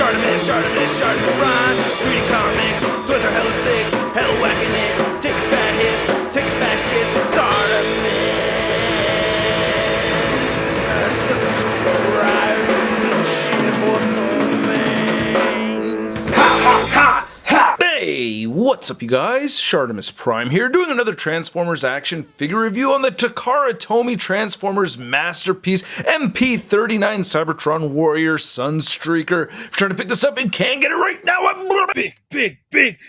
ShartimusPrime. Reading comics, toys are hella sick, hella whacking it. Taking bad hits, taking back hits. Subscribe for things. Ha ha ha ha! Hey, what's up you guys? ShartimusPrime here, doing another Transformers action figure review on the Takara Tomy Transformers Masterpiece MP39 Cybertron Warrior Sunstreaker. If you're trying to pick this up and can't get it right now, Big!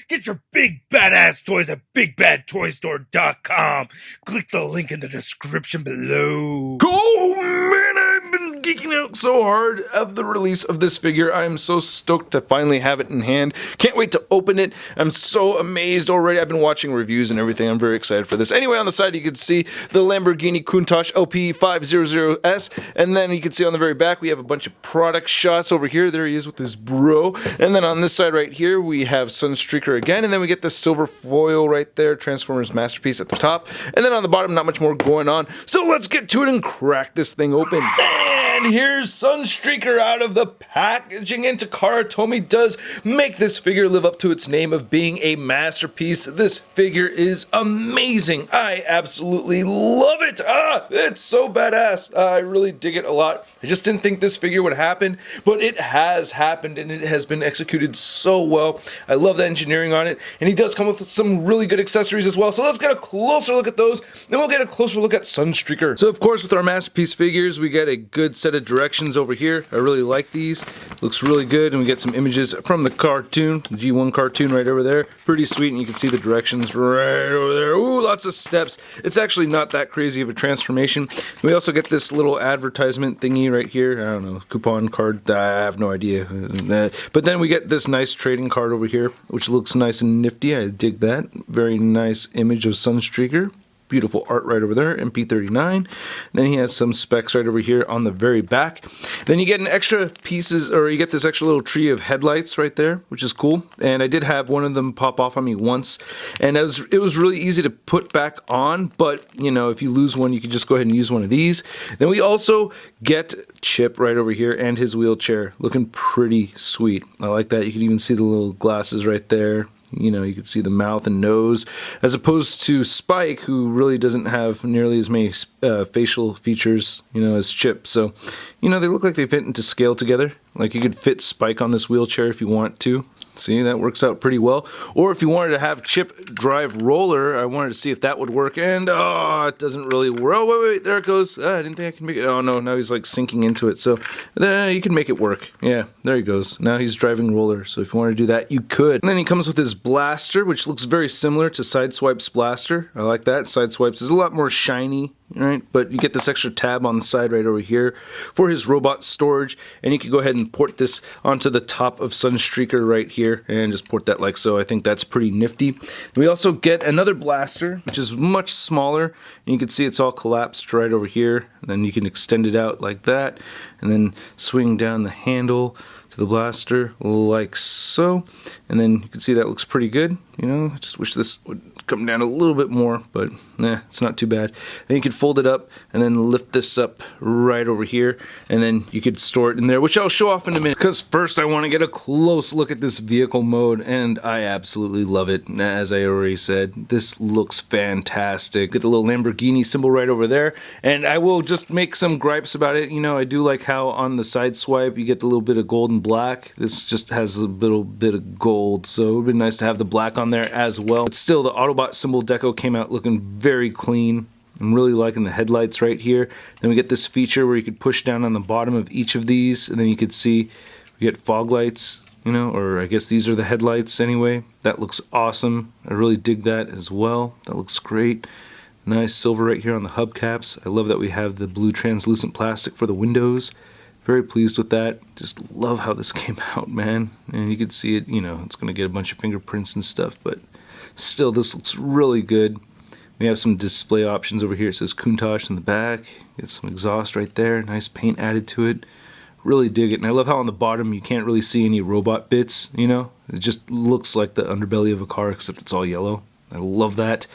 Get your big badass toys at BigBadToyStore.com. Click the link in the description below. Oh man, I've been geeking out so hard of the release of this figure. I am so stoked to finally have it in hand. Can't wait to open it. I'm so amazed already. I've been watching reviews and everything. I'm very excited for this. Anyway, on the side you can see the Lamborghini Countach LP500S, and then you can see on the very back we have a bunch of product shots over here. There he is with his bro. And then on this side right here we have Sunstreaker again, and then we get the silver foil right there, Transformers Masterpiece at the top, and then on the bottom not much more going on. So let's get to it and crack this thing open. And here's Sunstreaker out of the packaging, and Takara Tomy does make this figure live up to its name of being a masterpiece. This figure is amazing. I absolutely love it. It's so badass. I really dig it a lot. I just didn't think this figure would happen, but it has happened, and it has been executed so well. I love the engineering on it, and he does come with some really good accessories as well. So let's get a closer look at those, then we'll get a closer look at Sunstreaker. So of course with our masterpiece figures, we get a good set of directions over here. I really like these. Looks really good, and we get some images from the cartoon, the G1 cartoon right over there. Pretty sweet, and you can see the directions right over there. Ooh, lots of steps. It's actually not that crazy of a transformation. We also get this little advertisement thingy right here. I don't know, coupon card, I have no idea. But then we get this nice trading card over here, which looks nice and nifty. I dig that. Very nice image of Sunstreaker. Beautiful art right over there, MP39. Then he has some specs right over here on the very back. Then you get an extra pieces, or you get this extra little tree of headlights right there, which is cool. And I did have one of them pop off on me once, and it was really easy to put back on, but you know, if you lose one, you can just go ahead and use one of these. Then we also get Chip right over here and his wheelchair, looking pretty sweet. I like that. You can even see the little glasses right there. You know, you can see the mouth and nose, as opposed to Spike, who really doesn't have nearly as many facial features, you know, as Chip. So, you know, they look like they fit into scale together. Like you could fit Spike on this wheelchair if you want to. See, that works out pretty well. Or if you wanted to have Chip drive Roller, I wanted to see if that would work, and it doesn't really work. Oh, wait, there it goes. I didn't think I could make it. Oh no, now he's like sinking into it. So you can make it work. Yeah, there he goes. Now he's driving Roller. So if you want to do that, you could. And then he comes with his blaster, which looks very similar to Sideswipe's blaster. I like that. Sideswipe's is a lot more shiny. Right, but you get this extra tab on the side right over here for his robot storage, and you can go ahead and port this onto the top of Sunstreaker right here and just port that like so. I think that's pretty nifty. We also get another blaster, which is much smaller, and you can see it's all collapsed right over here, and then you can extend it out like that and then swing down the handle to the blaster like so, and then you can see that looks pretty good. You know, I just wish this would come down a little bit more, but it's not too bad. Then you could fold it up and then lift this up right over here, and then you could store it in there, which I'll show off in a minute, because first I want to get a close look at this vehicle mode, and I absolutely love it. As I already said, this looks fantastic. Get the little Lamborghini symbol right over there, and I will just make some gripes about it. You know, I do like how on the side swipe you get the little bit of gold and black. This just has a little bit of gold, so it would be nice to have the black on there as well. But still, the Autobot Symbol deco came out looking very clean. I'm really liking the headlights right here. Then we get this feature where you could push down on the bottom of each of these, and then you could see we get fog lights, you know, or I guess these are the headlights anyway. That looks awesome. I really dig that as well. That looks great. Nice silver right here on the hubcaps. I love that we have the blue translucent plastic for the windows. Very pleased with that. Just love how this came out, man. And you can see it, you know, it's going to get a bunch of fingerprints and stuff, but still, this looks really good. We have some display options over here. It says Countach in the back. Get some exhaust right there. Nice paint added to it. Really dig it. And I love how on the bottom you can't really see any robot bits, you know. It just looks like the underbelly of a car, except it's all yellow. I love that.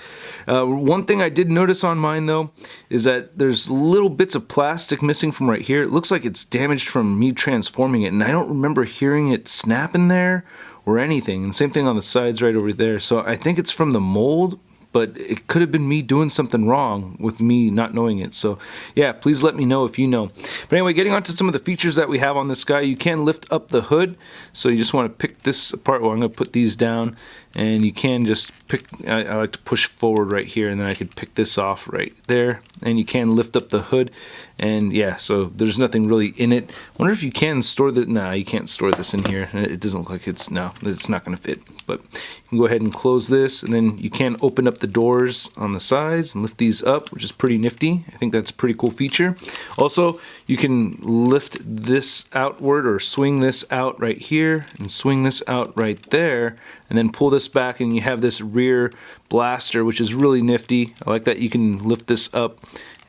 One thing I did notice on mine, though, is that there's little bits of plastic missing from right here. It looks like it's damaged from me transforming it, and I don't remember hearing it snap in there or anything. And same thing on the sides right over there. So I think it's from the mold, but it could have been me doing something wrong with me not knowing it. So yeah, please let me know if you know. But anyway, getting on to some of the features that we have on this guy, you can lift up the hood. So you just want to pick this apart. Well, I'm going to put these down, and you can just pick, I like to push forward right here, and then I could pick this off right there. And you can lift up the hood, and yeah, so there's nothing really in it. Wonder if you can store the, nah, you can't store this in here. It doesn't look like it's, no, it's not going to fit. But you can go ahead and close this, and then you can open up the doors on the sides and lift these up, which is pretty nifty. I think that's a pretty cool feature. Also, you can lift this outward or swing this out right here and swing this out right there, and then pull this back, and you have this rear blaster, which is really nifty. I like that you can lift this up,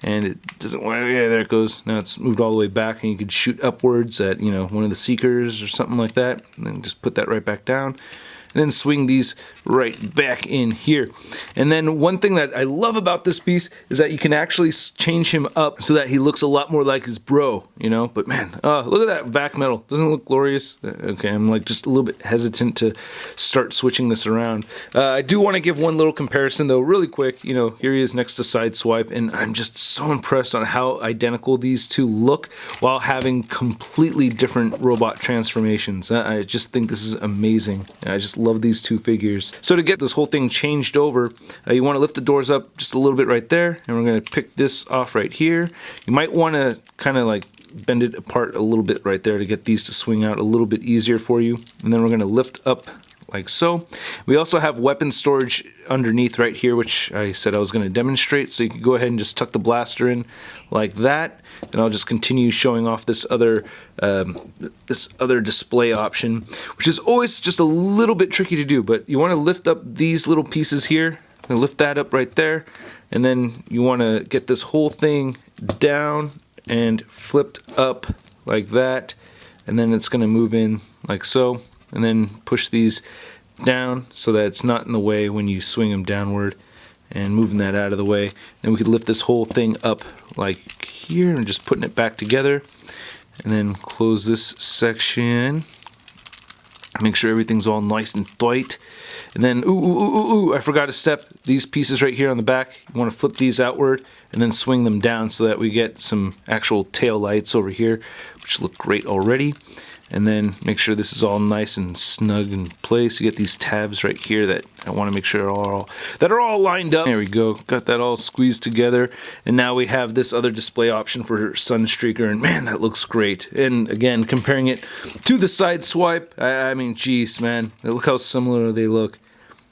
and it doesn't, yeah, there it goes. Now it's moved all the way back, and you could shoot upwards at, you know, one of the Seekers or something like that, and then just put that right back down. And then swing these right back in here. And then one thing that I love about this piece is that you can actually change him up so that he looks a lot more like his bro, you know. But man, look at that back metal. Doesn't it look glorious? Okay, I'm like just a little bit hesitant to start switching this around. I do want to give one little comparison though, really quick. You know, here he is next to Sideswipe, and I'm just so impressed on how identical these two look while having completely different robot transformations. I just think this is amazing. I just love these two figures. So to get this whole thing changed over, you want to lift the doors up just a little bit right there, and we're going to pick this off right here. You might want to kind of like bend it apart a little bit right there to get these to swing out a little bit easier for you. And then we're going to lift up like so. We also have weapon storage underneath right here, which I said I was going to demonstrate. So you can go ahead and just tuck the blaster in like that. And I'll just continue showing off this other display option, which is always just a little bit tricky to do. But you want to lift up these little pieces here, and lift that up right there, and then you want to get this whole thing down and flipped up like that, and then it's going to move in like so. And then push these down so that it's not in the way when you swing them downward, and moving that out of the way. Then we could lift this whole thing up like here and just putting it back together, and then close this section. Make sure everything's all nice and tight. And then, I forgot a step. These pieces right here on the back, you want to flip these outward and then swing them down so that we get some actual tail lights over here, which look great already. And then make sure this is all nice and snug in place. You get these tabs right here that I want to make sure are all lined up. There we go. Got that all squeezed together. And now we have this other display option for Sunstreaker. And man, that looks great. And again, comparing it to the Sideswipe, I mean, geez, man. Look how similar they look.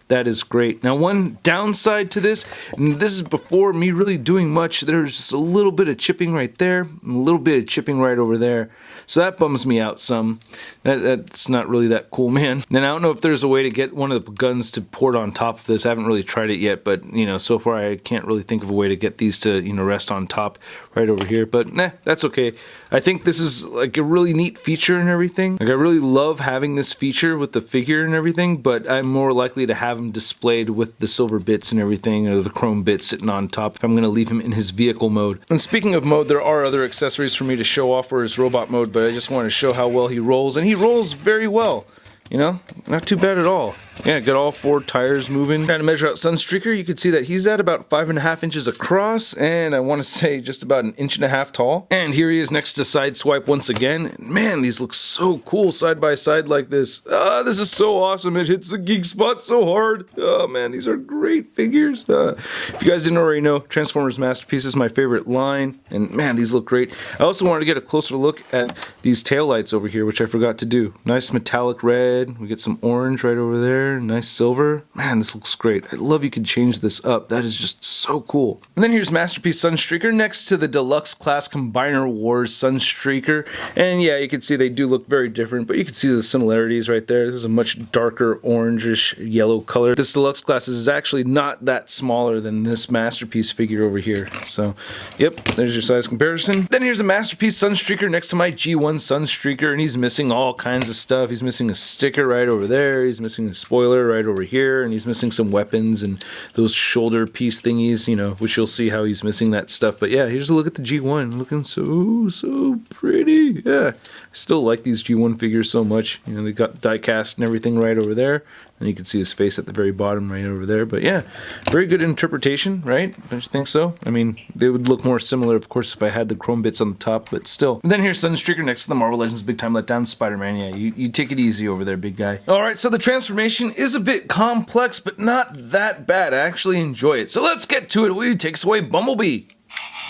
That is great. Now, one downside to this, and this is before me really doing much, there's just a little bit of chipping right there, and a little bit of chipping right over there. So that bums me out some. That's not really that cool, man. And I don't know if there's a way to get one of the guns to port on top of this. I haven't really tried it yet, but, you know, so far I can't really think of a way to get these to, you know, rest on top right over here. But, that's okay. I think this is, like, a really neat feature and everything. Like, I really love having this feature with the figure and everything, but I'm more likely to have him displayed with the silver bits and everything, or the chrome bits sitting on top, if I'm going to leave him in his vehicle mode. And speaking of mode, there are other accessories for me to show off for his robot mode, but I just want to show how well he rolls, and he rolls very well. You know, not too bad at all. Yeah, got all four tires moving. Trying to measure out Sunstreaker, you can see that he's at about 5.5 inches across, and I want to say just about 1.5 inches tall. And here he is next to Sideswipe once again. Man, these look so cool side by side like this. This is so awesome. It hits the geek spot so hard. Oh man, these are great figures. If you guys didn't already know, Transformers Masterpiece is my favorite line, and man, these look great. I also wanted to get a closer look at these taillights over here, which I forgot to do. Nice metallic red. We get some orange right over there. Nice silver. Man, this looks great. I love you can change this up. That is just so cool. And then here's Masterpiece Sunstreaker next to the Deluxe Class Combiner Wars Sunstreaker. And yeah, you can see they do look very different, but you can see the similarities right there. This is a much darker orangish yellow color. This Deluxe Class is actually not that smaller than this Masterpiece figure over here. So, yep, there's your size comparison. Then here's a Masterpiece Sunstreaker next to my G1 Sunstreaker, and he's missing all kinds of stuff. He's missing a sticker right over there. He's missing a spoiler spoiler right over here, and he's missing some weapons and those shoulder piece thingies, you know, which you'll see how he's missing that stuff. But yeah, here's a look at the G1, looking so pretty. Yeah, I still like these G1 figures so much. You know, they got die cast and everything right over there, and you can see his face at the very bottom right over there. But yeah, very good interpretation, right? Don't you think so? I mean, they would look more similar, of course, if I had the chrome bits on the top, but still. And then here's Sunstreaker next to the Marvel Legends Big Time Letdown Spider-Man. Yeah, you take it easy over there, big guy. Alright, so the transformation is a bit complex, but not that bad. I actually enjoy it. So let's get to it. Who takes away Bumblebee?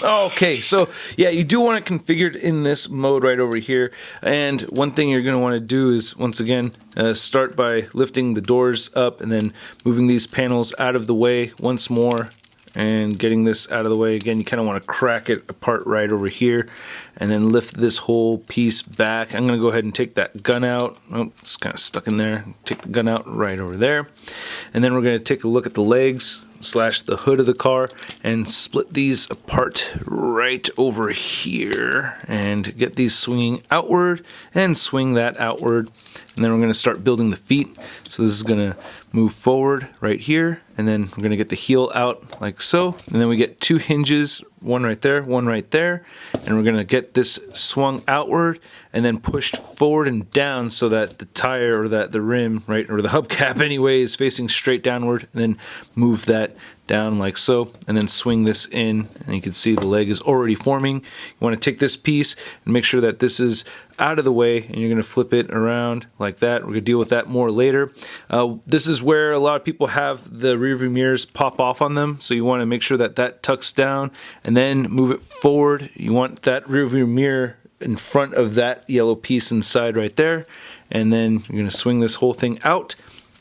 Okay, so yeah, you do want it configured in this mode right over here, and one thing you're going to want to do is, once again, start by lifting the doors up and then moving these panels out of the way once more and getting this out of the way. Again, you kind of want to crack it apart right over here and then lift this whole piece back. I'm going to go ahead and take that gun out. Oh, it's kind of stuck in there. Take the gun out right over there, and then we're going to take a look at the legs / the hood of the car and split these apart right over here and get these swinging outward and swing that outward. And then we're going to start building the feet. So this is going to move forward right here, and then we're going to get the heel out like so, and then we get 2 hinges, one right there, one right there, and we're going to get this swung outward and then pushed forward and down so that the tire, or that the rim, right, or the hubcap anyway, is facing straight downward, and then move that down like so, and then swing this in, and you can see the leg is already forming. You want to take this piece and make sure that this is out of the way, and you're going to flip it around like that. We're going to deal with that more later. This is where a lot of people have the rear view mirrors pop off on them, so you want to make sure that that tucks down and then move it forward. You want that rear view mirror in front of that yellow piece inside right there, and then you're going to swing this whole thing out,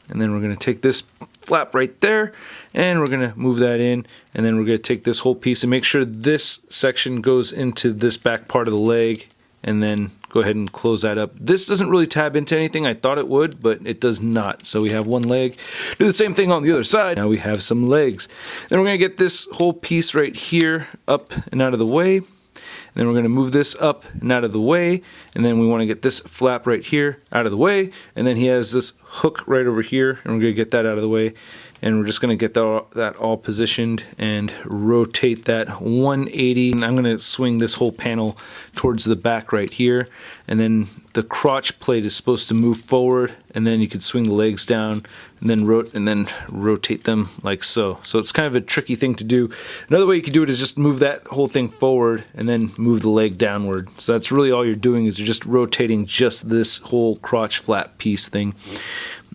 and then we're going to take this flap right there and we're going to move that in, and then we're going to take this whole piece and make sure this section goes into this back part of the leg, and then go ahead and close that up. This doesn't really tab into anything. I thought it would, but it does not. So we have one leg. Do the same thing on the other side. Now we have some legs. Then we're going to get this whole piece right here up and out of the way. And then we're going to move this up and out of the way, and then we want to get this flap right here out of the way, and then he has this hook right over here, and we're going to get that out of the way, and we're just going to get that all positioned and rotate that 180. And I'm going to swing this whole panel towards the back right here, and then the crotch plate is supposed to move forward, and then you could swing the legs down and then rotate them like so. So it's kind of a tricky thing to do. Another way you could do it is just move that whole thing forward and then move the leg downward. So that's really all you're doing, is you're just rotating just this whole crotch flap piece thing.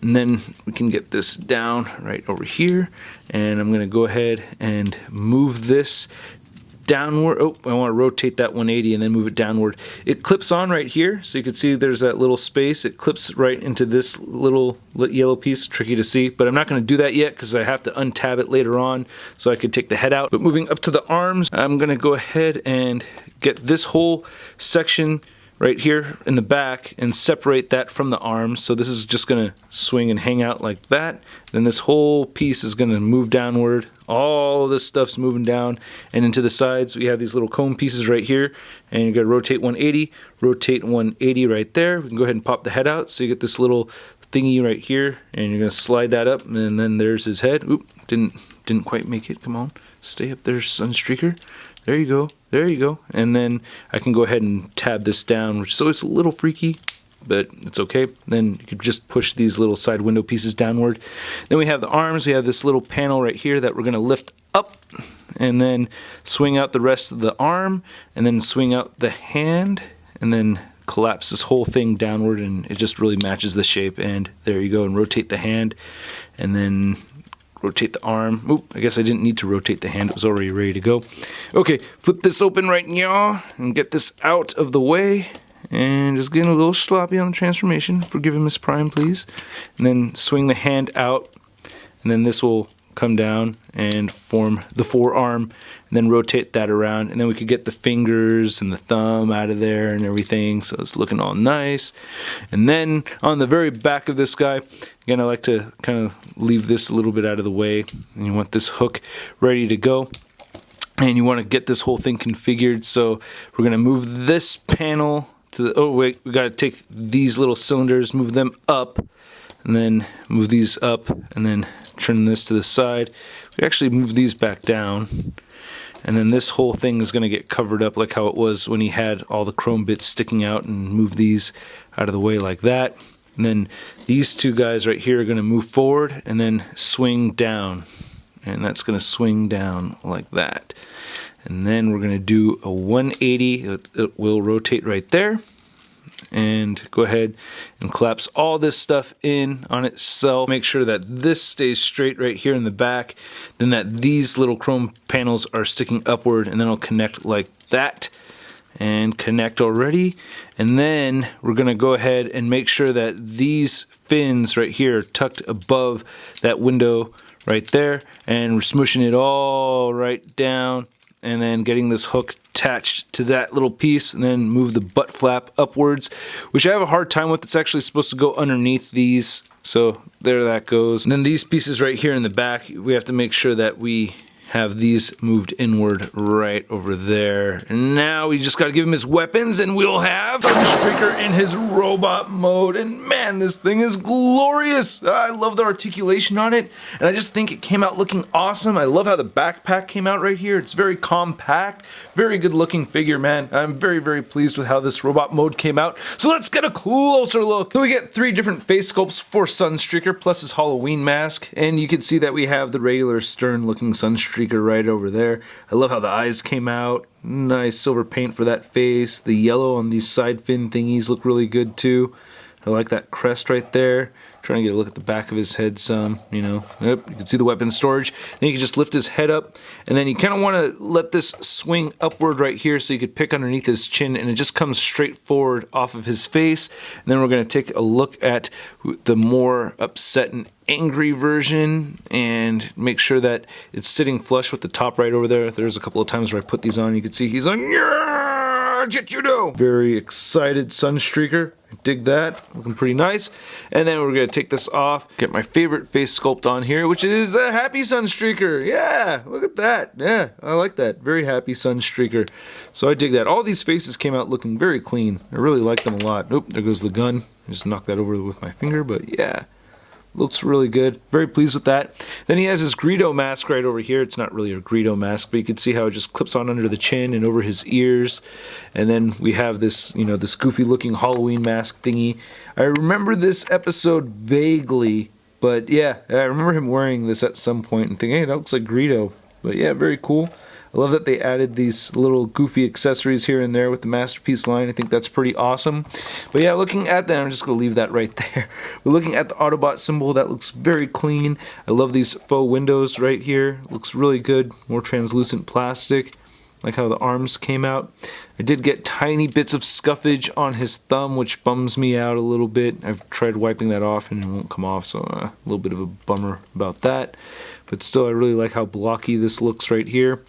And then we can get this down right over here, and I'm going to go ahead and move this downward. Oh, I want to rotate that 180 and then move it downward. It clips on right here, so you can see there's that little space. It clips right into this little yellow piece. Tricky to see, but I'm not going to do that yet because I have to untab it later on so I could take the head out. But moving up to the arms, I'm going to go ahead and get this whole section right here in the back and separate that from the arms. So this is just going to swing and hang out like that. Then this whole piece is going to move downward. All of this stuff's moving down, and into the sides we have these little cone pieces right here, and you're going to rotate 180 right there. We can go ahead and pop the head out, so you get this little thingy right here, and you're going to slide that up, and then there's his head. Oop, didn't quite make it. Come on, stay up there, Sunstreaker. There you go. There you go. And then I can go ahead and tab this down, which is always a little freaky, but it's okay. Then you can just push these little side window pieces downward. Then we have the arms. We have this little panel right here that we're going to lift up and then swing out the rest of the arm, and then swing out the hand, and then collapse this whole thing downward, and it just really matches the shape. And there you go. And rotate the hand, and then rotate the arm. Oop, I guess I didn't need to rotate the hand. It was already ready to go. Okay, flip this open right now and get this out of the way. And just getting a little sloppy on the transformation. Forgive him, Miss Prime, please. And then swing the hand out, and then this will come down and form the forearm, and then rotate that around, and then we could get the fingers and the thumb out of there and everything, so it's looking all nice. And then on the very back of this guy, again, I like to kind of leave this a little bit out of the way, and you want this hook ready to go, and you want to get this whole thing configured. So we're going to move this panel to the, oh wait, we got to take these little cylinders, move them up, and and then move these up, and then turn this to the side. We actually move these back down, and then this whole thing is going to get covered up like how it was when he had all the chrome bits sticking out, and move these out of the way like that. And then these two guys right here are going to move forward and then swing down, and that's going to swing down like that. And then we're going to do a 180. It will rotate right there, and go ahead and collapse all this stuff in on itself. Make sure that this stays straight right here in the back, then that these little chrome panels are sticking upward, and then I'll connect like that, and connect already. And then we're going to go ahead and make sure that these fins right here are tucked above that window right there, and we're smooshing it all right down, and then getting this hook attached to that little piece, and then move the butt flap upwards, which I have a hard time with. It's actually supposed to go underneath these, so there that goes. And then these pieces right here in the back, we have to make sure that we have these moved inward right over there. And now we just got to give him his weapons, and we'll have Sunstreaker in his robot mode. And man, this thing is glorious. I love the articulation on it, and I just think it came out looking awesome. I love how the backpack came out right here. It's very compact, very good looking figure, man. I'm very, very pleased with how this robot mode came out. So let's get a closer look. So we get 3 different face sculpts for Sunstreaker, plus his Halloween mask, and you can see that we have the regular stern looking Sunstreaker right over there. I love how the eyes came out. Nice silver paint for that face. The yellow on these side fin thingies look really good too. I like that crest right there. Trying to get a look at the back of his head some, you know. Yep, you can see the weapon storage. Then you can just lift his head up, and then you kind of want to let this swing upward right here so you could pick underneath his chin, and it just comes straight forward off of his face. And then we're going to take a look at the more upset and angry version and make sure that it's sitting flush with the top right over there. There's a couple of times where I put these on. You can see he's on Jet Judo. Very excited Sunstreaker. I dig that. Looking pretty nice. And then we're going to take this off. Get my favorite face sculpt on here, which is a happy Sunstreaker. Yeah, look at that. Yeah, I like that. Very happy Sunstreaker. So I dig that. All these faces came out looking very clean. I really like them a lot. Oop, there goes the gun. I just knocked that over with my finger, but yeah. Looks really good. Very pleased with that. Then he has his Greedo mask right over here. It's not really a Greedo mask, but you can see how it just clips on under the chin and over his ears. And then we have this, you know, this goofy looking Halloween mask thingy. I remember this episode vaguely, but yeah, I remember him wearing this at some point and thinking, hey, that looks like Greedo. But yeah, very cool. I love that they added these little goofy accessories here and there with the Masterpiece line. I think that's pretty awesome. But yeah, looking at that, I'm just going to leave that right there. We're looking at the Autobot symbol. That looks very clean. I love these faux windows right here. Looks really good. More translucent plastic. Like how the arms came out. I did get tiny bits of scuffage on his thumb, which bums me out a little bit. I've tried wiping that off and it won't come off, so a little bit of a bummer about that. But still, I really like how blocky this looks right here.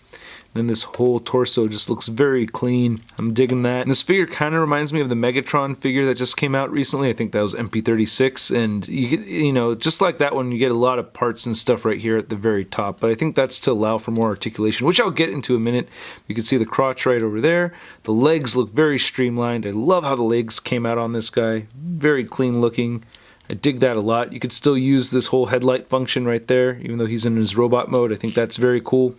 Then this whole torso just looks very clean. I'm digging that. And this figure kind of reminds me of the Megatron figure that just came out recently. I think that was MP36. And you get, you know, just like that one, you get a lot of parts and stuff right here at the very top. But I think that's to allow for more articulation, which I'll get into a minute. You can see the crotch right over there. The legs look very streamlined. I love how the legs came out on this guy. Very clean looking. I dig that a lot. You could still use this whole headlight function right there, even though he's in his robot mode. I think that's very cool.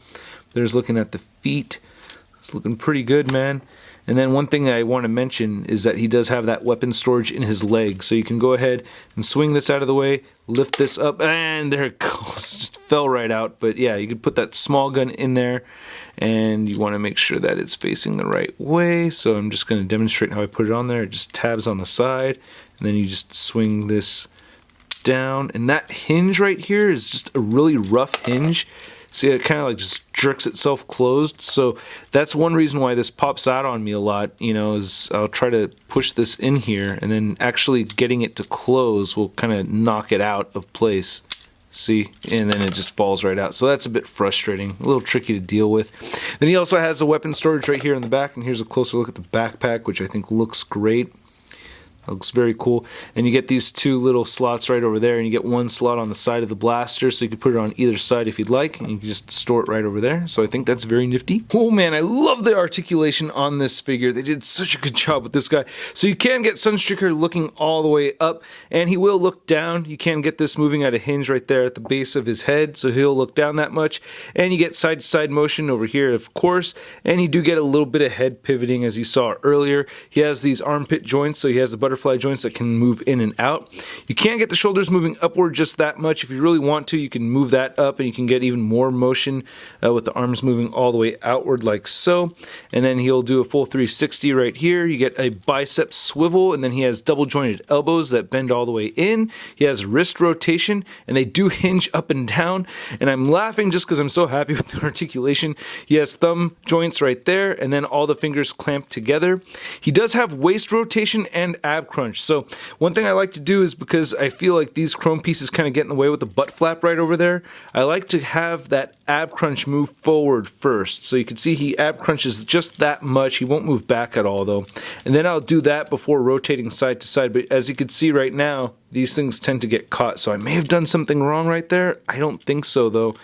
There's looking at the feet. It's looking pretty good, man. And then one thing I want to mention is that he does have that weapon storage in his leg. So you can go ahead and swing this out of the way, lift this up, and there it goes. Just fell right out. But yeah, you could put that small gun in there, and you want to make sure that it's facing the right way. So I'm just going to demonstrate how I put it on there. It just tabs on the side, and then you just swing this down. And that hinge right here is just a really rough hinge. See, it kind of like just jerks itself closed. So that's one reason why this pops out on me a lot, you know, is I'll try to push this in here, and then actually getting it to close will kind of knock it out of place. See, and then it just falls right out. So that's a bit frustrating, a little tricky to deal with. Then he also has a weapon storage right here in the back, and here's a closer look at the backpack, which I think looks great. That looks very cool. And you get these two little slots right over there, and you get one slot on the side of the blaster, so you can put it on either side if you'd like, and you can just store it right over there. So I think that's very nifty. Oh man, I love the articulation on this figure. They did such a good job with this guy. So you can get Sunstreaker looking all the way up, and he will look down. You can get this moving at a hinge right there at the base of his head, so he'll look down that much. And you get side-to-side motion over here, of course, and you do get a little bit of head pivoting, as you saw earlier. He has these armpit joints, so he has the butterfly joints that can move in and out. You can't get the shoulders moving upward just that much. If you really want to, you can move that up, and you can get even more motion with the arms moving all the way outward like so. And then he'll do a full 360 right here. You get a bicep swivel, and then he has double jointed elbows that bend all the way in. He has wrist rotation, and they do hinge up and down. And I'm laughing just because I'm so happy with the articulation. He has thumb joints right there, and then all the fingers clamped together. He does have waist rotation and ab crunch. So one thing I like to do is, because I feel like these chrome pieces kind of get in the way with the butt flap right over there, I like to have that ab crunch move forward first. So you can see he ab crunches just that much. He won't move back at all though. And then I'll do that before rotating side to side. But as you can see right now, these things tend to get caught, so I may have done something wrong right there. I don't think so though.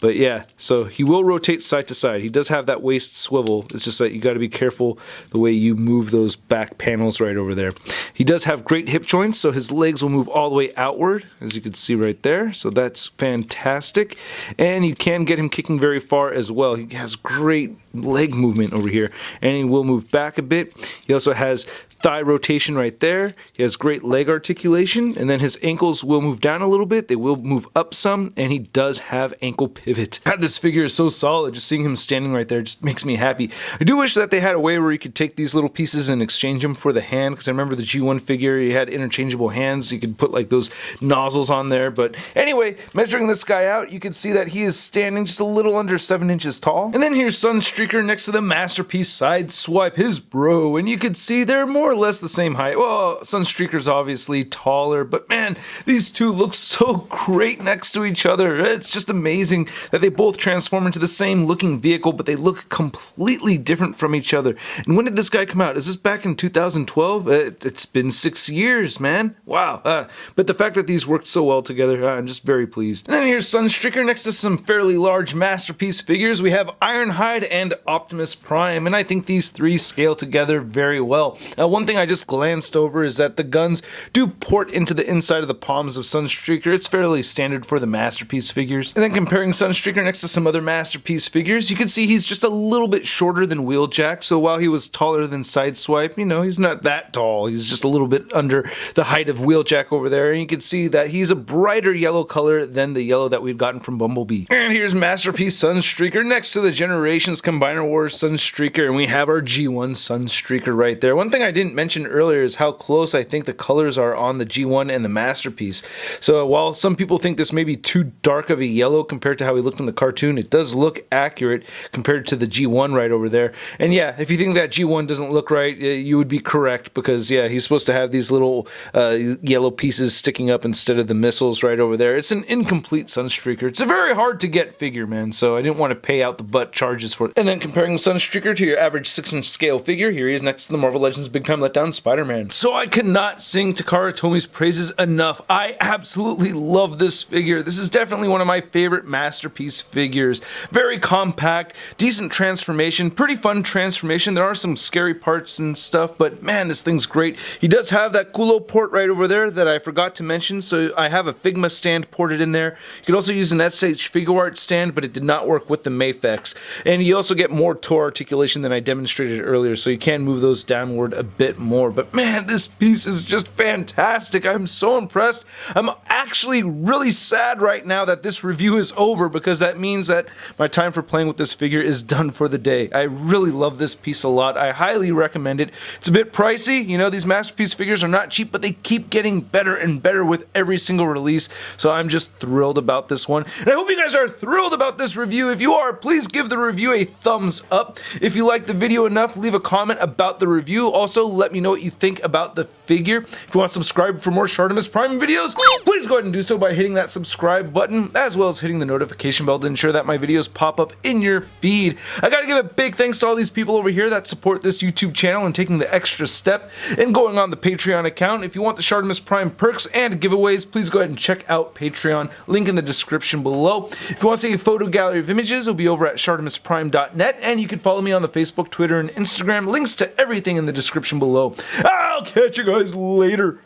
But yeah, so he will rotate side to side. He does have that waist swivel. It's just that you got to be careful the way you move those back panels right over there. He does have great hip joints, so his legs will move all the way outward, as you can see right there. So that's fantastic. And you can get him kicking very far as well. He has great leg movement over here, and he will move back a bit. He also has thigh rotation right there. He has great leg articulation, and then his ankles will move down a little bit. They will move up some, and he does have ankle pivot. God, this figure is so solid. Just seeing him standing right there just makes me happy. I do wish that they had a way where you could take these little pieces and exchange them for the hand, because I remember the G1 figure, he had interchangeable hands. You could put like those nozzles on there. But anyway, measuring this guy out, you can see that he is standing just a little under 7 inches tall. And then here's Sunstreaker next to the Masterpiece Sideswipe, his bro, and you can see they're more or less the same height. Well, Sunstreaker's obviously taller, but man, these two look so great next to each other. It's just amazing that they both transform into the same looking vehicle, but they look completely different from each other. And when did this guy come out? Is this back in 2012? It's been 6 years, man. Wow. But the fact that these worked so well together, I'm just very pleased. And then here's Sunstreaker next to some fairly large Masterpiece figures. We have Ironhide and Optimus Prime, and I think these three scale together very well. One thing I just glanced over is that the guns do port into the inside of the palms of Sunstreaker. It's fairly standard for the Masterpiece figures. And then comparing Sunstreaker next to some other Masterpiece figures, you can see he's just a little bit shorter than Wheeljack. So while he was taller than Sideswipe, you know, he's not that tall. He's just a little bit under the height of Wheeljack over there. And you can see that he's a brighter yellow color than the yellow that we've gotten from Bumblebee. And here's Masterpiece Sunstreaker next to the Generations Combiner Wars Sunstreaker, and we have our G1 Sunstreaker right there. One thing I didn't mention earlier is how close I think the colors are on the G1 and the Masterpiece. So while some people think this may be too dark of a yellow compared to how he looked in the cartoon, it does look accurate compared to the G1 right over there. And yeah, if you think that G1 doesn't look right, you would be correct, because yeah, he's supposed to have these little yellow pieces sticking up instead of the missiles right over there. It's an incomplete Sunstreaker. It's a very hard to get figure, man, so I didn't want to pay out the butt charges for it. And then comparing the Sunstreaker to your average 6-inch scale figure, here he is next to the Marvel Legends Big Time Letdown Spider-Man. So I cannot sing Takara Tomy's praises enough. I absolutely love this figure. This is definitely one of my favorite Masterpiece figures. Very compact, decent transformation, pretty fun transformation. There are some scary parts and stuff, but man, this thing's great. He does have that Kulo port right over there that I forgot to mention, so I have a Figma stand ported in there. You could also use an SH Figuart stand, but it did not work with the Mafex. And you also get more toe articulation than I demonstrated earlier, so you can move those downward a bit more. But man, this piece is just fantastic. I'm so impressed. I'm actually really sad right now that this review is over, because that means that my time for playing with this figure is done for the day. I really love this piece a lot. I highly recommend it. It's a bit pricey. You know, these Masterpiece figures are not cheap, but they keep getting better and better with every single release. So I'm just thrilled about this one. And I hope you guys are thrilled about this review. If you are, please give the review a thumbs up. If you liked the video enough, leave a comment about the review. Also, let me know what you think about the figure. If you want to subscribe for more Shartimus Prime videos, please go ahead and do so by hitting that subscribe button, as well as hitting the notification bell to ensure that my videos pop up in your feed. I gotta give a big thanks to all these people over here that support this YouTube channel and taking the extra step and going on the Patreon account. If you want the Shartimus Prime perks and giveaways, please go ahead and check out Patreon, link in the description below. If you want to see a photo gallery of images, it'll be over at ShartimusPrime.net, and you can follow me on the Facebook, Twitter, and Instagram. Links to everything in the description below. I'll catch you guys later.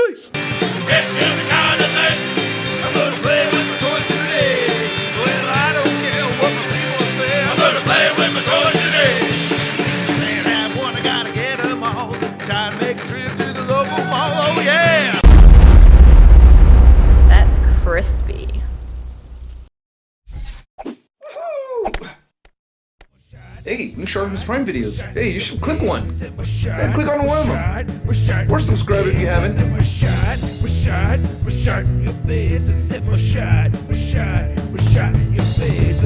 Peace. That's crispy. Hey, new Shartimus Prime videos. Hey, you should click one. Yeah, click on one of them. Or subscribe if you haven't. Your face,